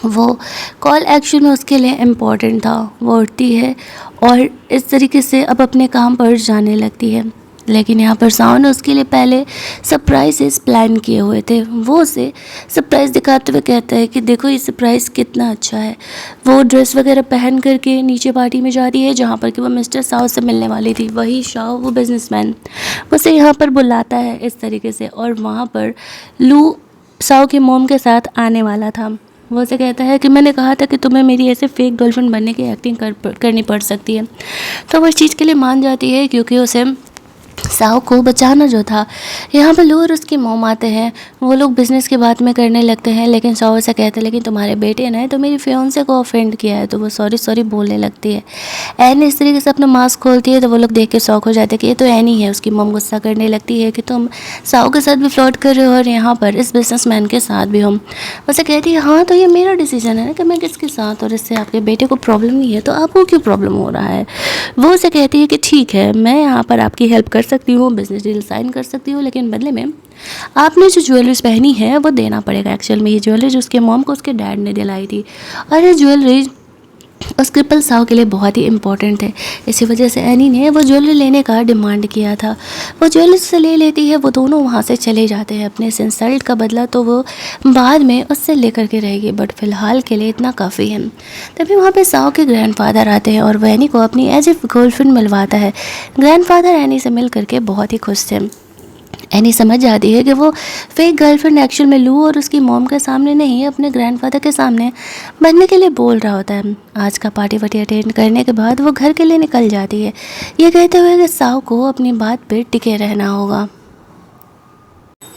वो कॉल एक्चुअल में उसके लिए इम्पोर्टेंट था। वो उठती है और इस तरीके से अब अपने काम पर जाने लगती है। लेकिन यहाँ पर सावन ने उसके लिए पहले सरप्राइजेस प्लान किए हुए थे। वो उसे सरप्राइज़ दिखाते हुए कहता है कि देखो ये सरप्राइज़ कितना अच्छा है। वो ड्रेस वगैरह पहन करके नीचे पार्टी में जा रही है जहाँ पर कि वो मिस्टर साव से मिलने वाली थी। वही शाव, वो बिजनेसमैन, उसे यहाँ पर बुलाता है इस तरीके से। और वहाँ पर लू साव के मोम के साथ आने वाला था। वो उसे कहता है कि मैंने कहा था कि तुम्हें मेरी ऐसे फेक गर्लफ्रेंड बनने की एक्टिंग करनी पड़ सकती है। तो वो इस चीज़ के लिए मान जाती है क्योंकि उसे साव को बचाना जो था। यहाँ पर लू और उसकी मोम आते हैं। वो लोग बिज़नेस की बात में करने लगते हैं, लेकिन साव ऐसा कहते हैं लेकिन तुम्हारे बेटे ने तो मेरी फियोंसे को ऑफेंड किया है। तो वो सॉरी सॉरी बोलने लगती है। एन इस तरीके से अपना मास्क खोलती है तो वो लोग देख के शौक हो जाते हैं कि ये तो एनी है। उसकी मोम गुस्सा करने लगती है कि तुम साव के साथ भी फ्लर्ट कर रहे हो और यहाँ पर इस बिजनेसमैन के साथ भी हो। उसे कहती है हाँ तो ये मेरा डिसीजन है ना कि मैं किसके साथ, और इससे आपके बेटे को प्रॉब्लम नहीं है तो आपको क्यों प्रॉब्लम हो रहा है। वो उसे कहती है कि ठीक है, मैं यहाँ पर आपकी हेल्प कर सकती हूँ, बिजनेस डील साइन कर सकती हूँ, लेकिन बदले में आपने जो ज्वेलरीज पहनी है वो देना पड़ेगा। एक्चुअल में ये ज्वेलरीज उसके मॉम को उसके डैड ने दिलाई थी और ये ज्वेलरीज उस क्रिपल साव के लिए बहुत ही इम्पोर्टेंट है। इसी वजह से एनी ने वो ज्वेलरी लेने का डिमांड किया था। वो ज्वेलरी से ले लेती है। वो दोनों वहाँ से चले जाते हैं। अपने इस इंसल्ट का बदला तो वो बाद में उससे लेकर के रहेगी, बट फिलहाल के लिए इतना काफ़ी है। तभी वहाँ पे साव के ग्रैंडफादर आते हैं और वो एनी को अपनी एज ए गर्लफ्रेंड मिलवाता है। ग्रैंडफादर एनी से मिल करके बहुत ही खुश थे। एनी समझ जाती है कि वो फेक गर्लफ्रेंड एक्चुअल में लू और उसकी मॉम के सामने नहीं, अपने ग्रैंडफादर के सामने बनने के लिए बोल रहा होता है। आज का पार्टी वार्टी अटेंड करने के बाद वो घर के लिए निकल जाती है, ये कहते हुए कि साव को अपनी बात पे टिके रहना होगा।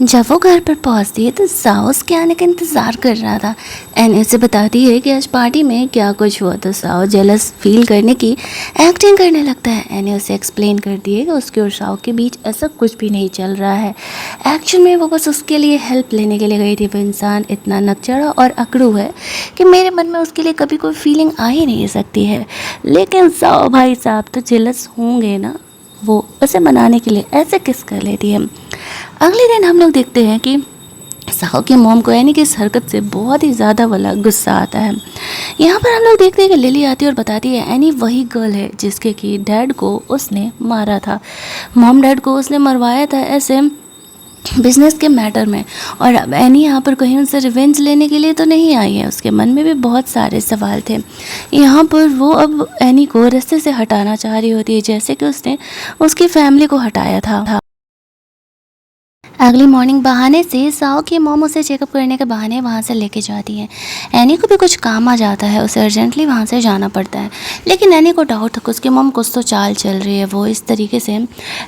जब वो घर पर पहुंचती है तो साव उसके आने का इंतज़ार कर रहा था। एनी उसे बताती है कि आज पार्टी में क्या कुछ हुआ, तो साव जेलस फील करने की एक्टिंग करने लगता है। एनी उसे एक्सप्लेन करती है कि उसके और साव के बीच ऐसा कुछ भी नहीं चल रहा है। एक्चुअल में वो बस उसके लिए हेल्प लेने के लिए गई थी। वो इंसान इतना नकचढ़ा और अकड़ू है कि मेरे मन में उसके लिए कभी कोई फीलिंग आ ही नहीं सकती है। लेकिन साव भाई साहब तो जेलस होंगे ना, वो उसे मनाने के लिए ऐसे किस कर लेती है। अगले दिन हम लोग देखते हैं कि साव की मॉम को एनी की इस हरकत से बहुत ही ज़्यादा वाला गुस्सा आता है। यहाँ पर हम लोग देखते हैं कि लिली आती है और बताती है एनी वही गर्ल है जिसके कि डैड को उसने मारा था। मॉम डैड को उसने मरवाया था ऐसे बिजनेस के मैटर में, और अब एनी यहाँ पर कहीं उनसे रिवेंज लेने के लिए तो नहीं आई है। उसके मन में भी बहुत सारे सवाल थे। यहाँ पर वो अब एनी को रास्ते से हटाना चाह रही होती है जैसे कि उसने उसकी फैमिली को हटाया था। अगली मॉर्निंग बहाने से साव की मॉम उसे चेकअप करने के बहाने वहाँ से लेके जाती है। एनी को भी कुछ काम आ जाता है, उसे अर्जेंटली वहाँ से जाना पड़ता है। लेकिन एनी को डाउट था कि उसकी मॉम कुछ तो चाल चल रही है, वो इस तरीके से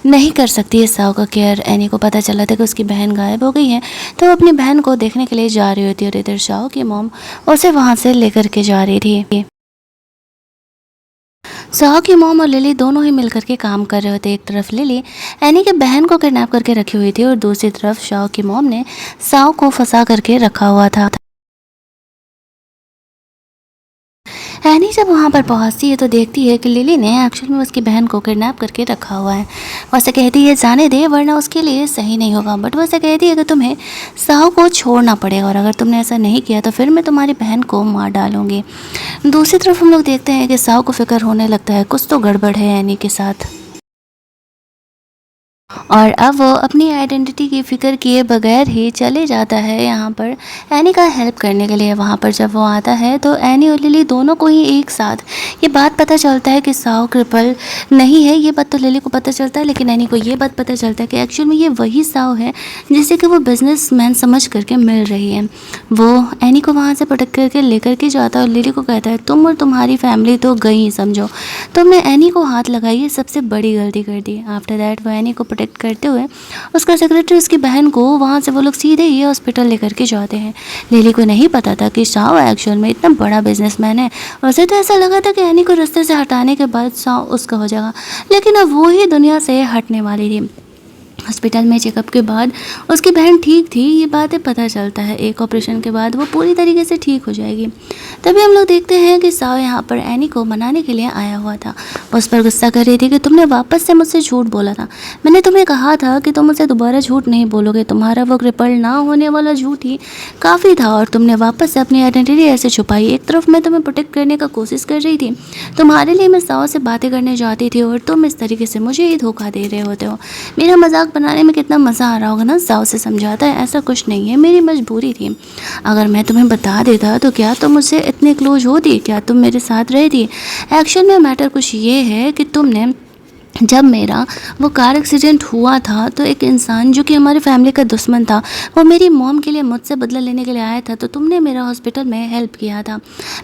नहीं कर सकती है साव का केयर। एनी को पता चला था कि उसकी बहन गायब हो गई है, तो वो अपनी बहन को देखने के लिए जा रही होती है और इधर साव की मॉम उसे वहाँ से लेकर के जा रही थी। साव की मॉम और लिली दोनों ही मिलकर के काम कर रहे होते। एक तरफ लिली एनी के बहन को किडनैप करके रखी हुई थी और दूसरी तरफ साव की मॉम ने साव को फंसा करके रखा हुआ था। एनी जब वहाँ पर पहुँचती है तो देखती है कि लिली ने एक्चुअल में उसकी बहन को किडनैप करके रखा हुआ है। वो उसे कहती है जाने दे वरना उसके लिए सही नहीं होगा, बट वो उसे कहती है कि तुम्हें साव को छोड़ना पड़ेगा और अगर तुमने ऐसा नहीं किया तो फिर मैं तुम्हारी बहन को मार डालूंगी। दूसरी तरफ हम लोग देखते हैं कि साव को फिक्र होने लगता है कुछ तो गड़बड़ है एनी के साथ, और अब वो अपनी आइडेंटिटी की फ़िक्र किए बगैर ही चले जाता है यहाँ पर एनी का हेल्प करने के लिए। वहाँ पर जब वो आता है तो एनी और लिली दोनों को ही एक साथ ये बात पता चलता है कि साव क्रिपल नहीं है। ये बात तो लिली को पता चलता है, लेकिन एनी को ये बात पता चलता है कि एक्चुअल में ये वही साव है जिसे कि वो बिजनेसमैन समझ करके मिल रही है। वो एनी को वहाँ से पटक करके लेकर के जाता है और लिली को कहता है तुम और तुम्हारी फैमिली तो गई ही समझो, तुमने एनी को हाथ लगाई, सबसे बड़ी गलती कर दी। आफ्टर दैट वो एनी को प्रोटेक्ट करते हुए उसका सेक्रेटरी उसकी बहन को वहाँ से वो लोग सीधे ही हॉस्पिटल लेकर के जाते हैं। लिली को नहीं पता था कि साव एक्चुअल में इतना बड़ा बिजनेसमैन है। उसे तो ऐसा लगा था कि एनी को रास्ते से हटाने के बाद साव उसका हो जाएगा, लेकिन अब वो ही दुनिया से हटने वाली थी। हॉस्पिटल में चेकअप के बाद उसकी बहन ठीक थी, ये बातें पता चलता है। एक ऑपरेशन के बाद वो पूरी तरीके से ठीक हो जाएगी। तभी हम लोग देखते हैं कि साव यहाँ पर एनी को मनाने के लिए आया हुआ था। वो उस पर गुस्सा कर रही थी कि तुमने वापस से मुझसे झूठ बोला था। मैंने तुम्हें कहा था कि तुम मुझसे दोबारा झूठ नहीं बोलोगे। तुम्हारा वो क्रिपल ना होने वाला झूठ ही काफ़ी था और तुमने वापस से अपनी आइडेंटिटी ऐसे छुपाई। एक तरफ मैं तुम्हें प्रोटेक्ट करने का कोशिश कर रही थी, तुम्हारे लिए मैं साव से बातें करने जाती थी और तुम इस तरीके से मुझे ही धोखा दे रहे होते हो। मेरा मजाक बनाने में कितना मज़ा आ रहा होगा ना। साव से समझाता है ऐसा कुछ नहीं है, मेरी मजबूरी थी। अगर मैं तुम्हें बता देता तो क्या तुम मुझसे इतने क्लोज होती, क्या तुम मेरे साथ रहती। एक्चुअल में मैटर कुछ ये है कि तुमने जब मेरा वो कार एक्सीडेंट हुआ था तो एक इंसान जो कि हमारे फैमिली का दुश्मन था, वो मेरी मॉम के लिए मुझसे बदला लेने के लिए आया था। तो तुमने मेरा हॉस्पिटल में हेल्प किया था,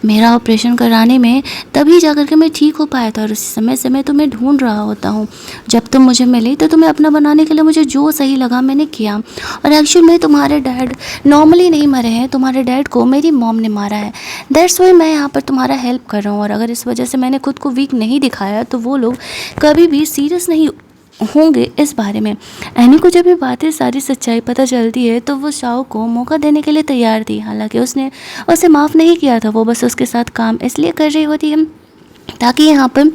मेरा ऑपरेशन कराने में, तभी जाकर के मैं ठीक हो पाया था। और उसी समय से मैं तुम्हें ढूंढ रहा होता हूँ। जब तुम मुझे मिली तो तुम्हें अपना बनाने के लिए मुझे जो सही लगा मैंने किया। और एक्चुअल में तुम्हारे डैड नॉर्मली नहीं मरे हैं, तुम्हारे डैड को मेरी मॉम ने मारा है। दैट्स वाई मैं यहाँ पर तुम्हारा हेल्प कर रहा हूँ। और अगर इस वजह से मैंने खुद को वीक नहीं दिखाया तो वो लोग कभी भी सीरियस नहीं होंगे इस बारे में। एनी को जब ये बातें सारी सच्चाई पता चलती है तो वो शाओ को मौका देने के लिए तैयार थी। हालांकि उसने उसे माफ़ नहीं किया था, वो बस उसके साथ काम इसलिए कर रही होती है ताकि यहाँ पर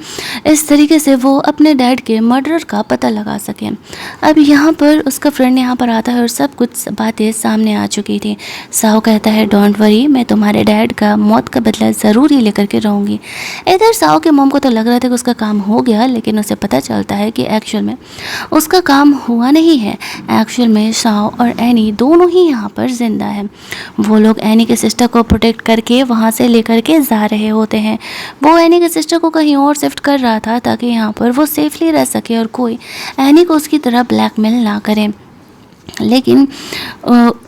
इस तरीके से वो अपने डैड के मर्डर का पता लगा सकें। अब यहाँ पर उसका फ्रेंड यहाँ पर आता है और सब कुछ बातें सामने आ चुकी थी। साओ कहता है डोंट वरी, मैं तुम्हारे डैड का मौत का बदला ज़रूर ही लेकर के रहूँगी। इधर साओ के मॉम को तो लग रहा था कि उसका काम हो गया, लेकिन उसे पता चलता है कि एक्चुअल में उसका काम हुआ नहीं है। एक्चुअल में साओ और एनी दोनों ही यहाँ पर जिंदा है। वो लोग एनी के सिस्टर को प्रोटेक्ट करके वहाँ से लेकर के जा रहे होते हैं। वो एनी के सिस्टर को कहीं और शिफ्ट कर रहा था ताकि यहाँ पर वो सेफली रह सके और कोई एनी को उसकी तरह ब्लैकमेल ना करे। लेकिन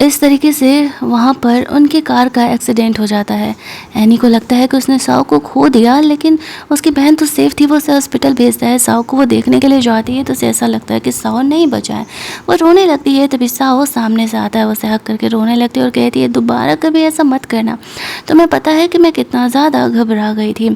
इस तरीके से वहाँ पर उनकी कार का एक्सीडेंट हो जाता है। एनी को लगता है कि उसने साओ को खो दिया, लेकिन उसकी बहन तो सेफ थी। वो उसे हॉस्पिटल भेजता है, साओ को वो देखने के लिए जाती है तो उसे ऐसा लगता है कि साओ नहीं बचा है। वो रोने लगती है, तभी साओ सामने से आता है, वो उसे हक करके रोने लगती है और कहती है दोबारा कभी ऐसा मत करना। तुम्हें पता है कि मैं कितना ज़्यादा घबरा गई थी,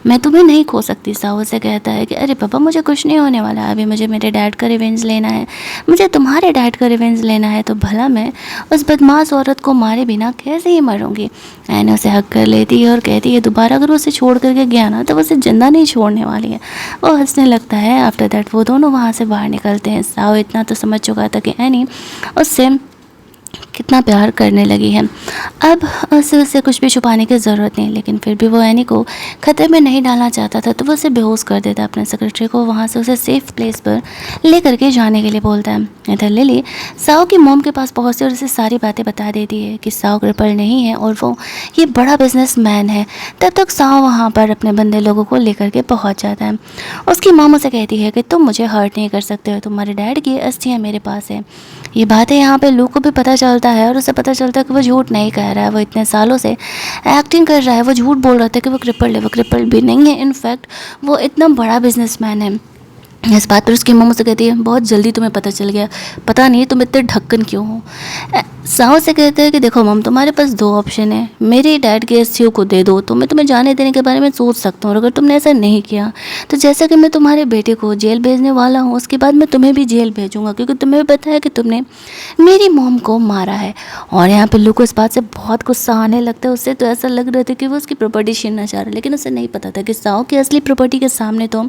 मैं तुम्हें नहीं खो सकती। साओ से कहता है कि अरे पापा मुझे कुछ नहीं होने वाला, अभी मुझे मेरे डैड का रिवेंज लेना है, मुझे तुम्हारे डैड का रिवेंज लेना है। तो भला मैं उस बदमाश औरत को मारे बिना कैसे ही मरूंगी। एनी उसे हक कर लेती है और कहती है दोबारा अगर वो उसे छोड़ करके गया ना तो वो उसे जिंदा नहीं छोड़ने वाली है। वो हंसने लगता है। आफ्टर दैट वो दोनों वहाँ से बाहर निकलते हैं। साओ इतना तो समझ चुका था कि एनी उससे कितना प्यार करने लगी है। अब उससे कुछ भी छुपाने की ज़रूरत नहीं, लेकिन फिर भी वो एनी को खतरे में नहीं डालना चाहता था तो वो उसे बेहोश कर देता है। अपने सेक्रेटरी को वहाँ से उसे सेफ प्लेस पर ले करके जाने के लिए बोलता है। इधर लिली साओ की मॉम के पास पहुँचती और उसे सारी बातें बता देती है कि साओ क्रिपल नहीं है और वो ये बड़ा बिजनेसमैन है। तब तक साओ वहाँ पर अपने बंदे लोगों को लेकर के पहुँच जाता है। उसकी मॉम उसे कहती है कि तुम मुझे हर्ट नहीं कर सकते हो, तुम्हारे डैड की अस्थियाँ मेरे पास है। ये बातें यहाँ पे लू को भी पता चलता है और उसे पता चलता है कि वो झूठ नहीं कह रहा है, वो इतने सालों से एक्टिंग कर रहा है। वो झूठ बोल रहा था कि वो क्रिपल्ड है, वो क्रिपल्ड भी नहीं है। इनफैक्ट वो इतना बड़ा बिजनेसमैन है। इस बात पर उसकी मम्मी से कहती है बहुत जल्दी तुम्हें पता चल गया, पता नहीं तुम इतने ढक्कन क्यों हो। साहू से कहते हैं कि देखो मम तुम्हारे पास दो ऑप्शन है, मेरे डैड के अस्थियों को दे दो तो मैं तुम्हें जाने देने के बारे में सोच सकता हूँ, और अगर तुमने ऐसा नहीं किया तो जैसा कि मैं तुम्हारे बेटे को जेल भेजने वाला हूँ उसके बाद मैं तुम्हें भी जेल भेजूँगा, क्योंकि तुम्हें भी पता है कि तुमने मेरी मॉम को मारा है। और यहाँ पे लू को इस बात से बहुत गुस्सा आने लगता है। उससे तो ऐसा लग रहा था कि वो उसकी प्रॉपर्टी छीनना चाह रहा है, लेकिन उसे नहीं पता था कि साओ की असली प्रॉपर्टी के सामने तो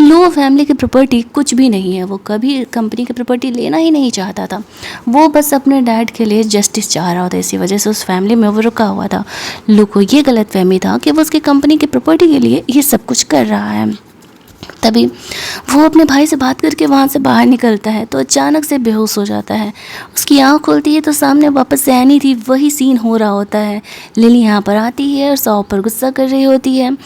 लू फैमिली की प्रॉपर्टी कुछ भी नहीं है। वो कभी कंपनी की प्रॉपर्टी लेना ही नहीं चाहता था, वो बस अपने डैड के लिए जस्टिस चाह रहा था। इसी वजह से उस फैमिली में वो रुका हुआ था। लू को ये गलतफहमी था कि वो उसकी कंपनी की प्रॉपर्टी के लिए ये सब कुछ कर रहा है। तभी वो अपने भाई से बात करके वहाँ से बाहर निकलता है तो अचानक से बेहोश हो जाता है। उसकी आँख खोलती है तो सामने वापस से एनी थी, वही सीन हो रहा होता है। लिली यहाँ पर आती है और साओ पर गुस्सा कर रही होती है।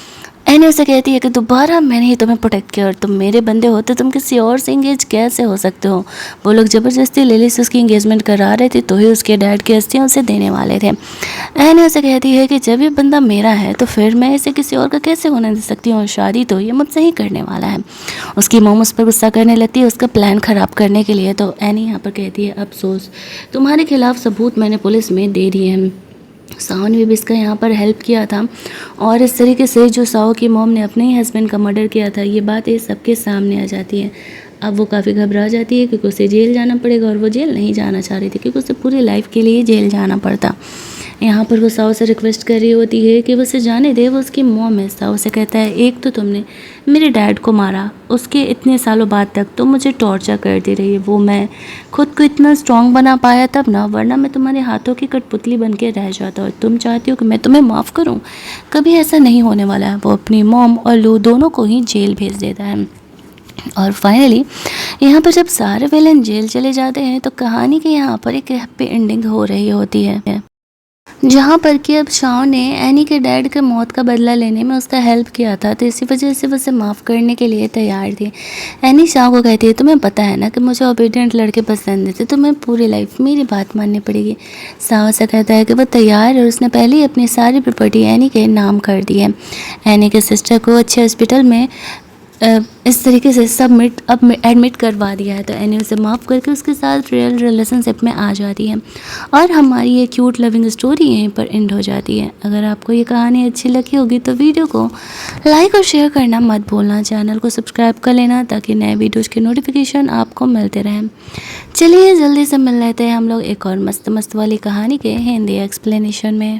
एनी उसे कहती है कि दोबारा मैंने ही तुम्हें प्रोटेक्ट किया और तुम मेरे बंदे हो तो तुम किसी और से इंगेज कैसे हो सकते हो। वो लोग ज़बरदस्ती लिली से उसकी इंगेजमेंट करा रहे थे तो ही उसके डैड की अस्थियाँ उसे देने वाले थे। एनी उसे कहती है कि जब ये बंदा मेरा है तो फिर मैं इसे किसी और का कैसे होने दे सकती हूँ, और शादी तो ये मुझसे ही करने वाला है। उसकी मॉम उस पर गुस्सा करने लगती है उसका प्लान ख़राब करने के लिए। तो एनी यहाँ पर कहती है अफसोस तुम्हारे खिलाफ सबूत मैंने पुलिस में दे दिए हैं। साओ ने भी इसका यहाँ पर हेल्प किया था, और इस तरीके से जो साओ की मॉम ने अपने ही हस्बैंड का मर्डर किया था ये बात ये सबके सामने आ जाती है। अब वो काफ़ी घबरा जाती है क्योंकि उसे जेल जाना पड़ेगा, और वो जेल नहीं जाना चाह रही थी क्योंकि उसे पूरी लाइफ के लिए जेल जाना पड़ता। यहाँ पर वो साओ से रिक्वेस्ट कर रही होती है कि वो उसे जाने दे, वो उसकी मॉम है। साओ से कहता है एक तो तुमने मेरे डैड को मारा, उसके इतने सालों बाद तक तुम मुझे टॉर्चर करती रही, वो मैं खुद को इतना स्ट्रांग बना पाया तब ना, वरना मैं तुम्हारे हाथों की कठपुतली बन के रह जाता। और तुम चाहती हो कि मैं तुम्हें माफ़ करूँ? कभी ऐसा नहीं होने वाला है। वो अपनी मॉम और लू दोनों को ही जेल भेज देता है। और फाइनली यहाँ पर जब सारे विलेन जेल चले जाते हैं तो कहानी के यहाँ पर एक हैप्पी एंडिंग हो रही होती है, जहाँ पर कि अब शाओ ने एनी के डैड के मौत का बदला लेने में उसका हेल्प किया था, तो इसी वजह से वो उसे माफ़ करने के लिए तैयार थी। एनी शाओ को कहती है तुम्हें पता है ना कि मुझे ओबीडियंट लड़के पसंद थे, तुम्हें पूरी लाइफ मेरी बात माननी पड़ेगी। शाओ से कहता है कि वो तैयार है और उसने पहले ही अपनी सारी प्रॉपर्टी एनी के नाम कर दी है। एनी के सिस्टर को अच्छे हॉस्पिटल में इस तरीके से एडमिट करवा दिया है, तो एनी उसे माफ़ करके उसके साथ रियल रिलेशनशिप में आ जाती है और हमारी ये क्यूट लविंग स्टोरी यहीं पर एंड हो जाती है। अगर आपको ये कहानी अच्छी लगी होगी तो वीडियो को लाइक और शेयर करना मत भूलना, चैनल को सब्सक्राइब कर लेना ताकि नए वीडियोज़ के नोटिफिकेशन आपको मिलते रहें। चलिए जल्दी से मिल लेते हैं हम लोग एक और मस्त मस्त वाली कहानी के हिंदी एक्सप्लेनेशन में।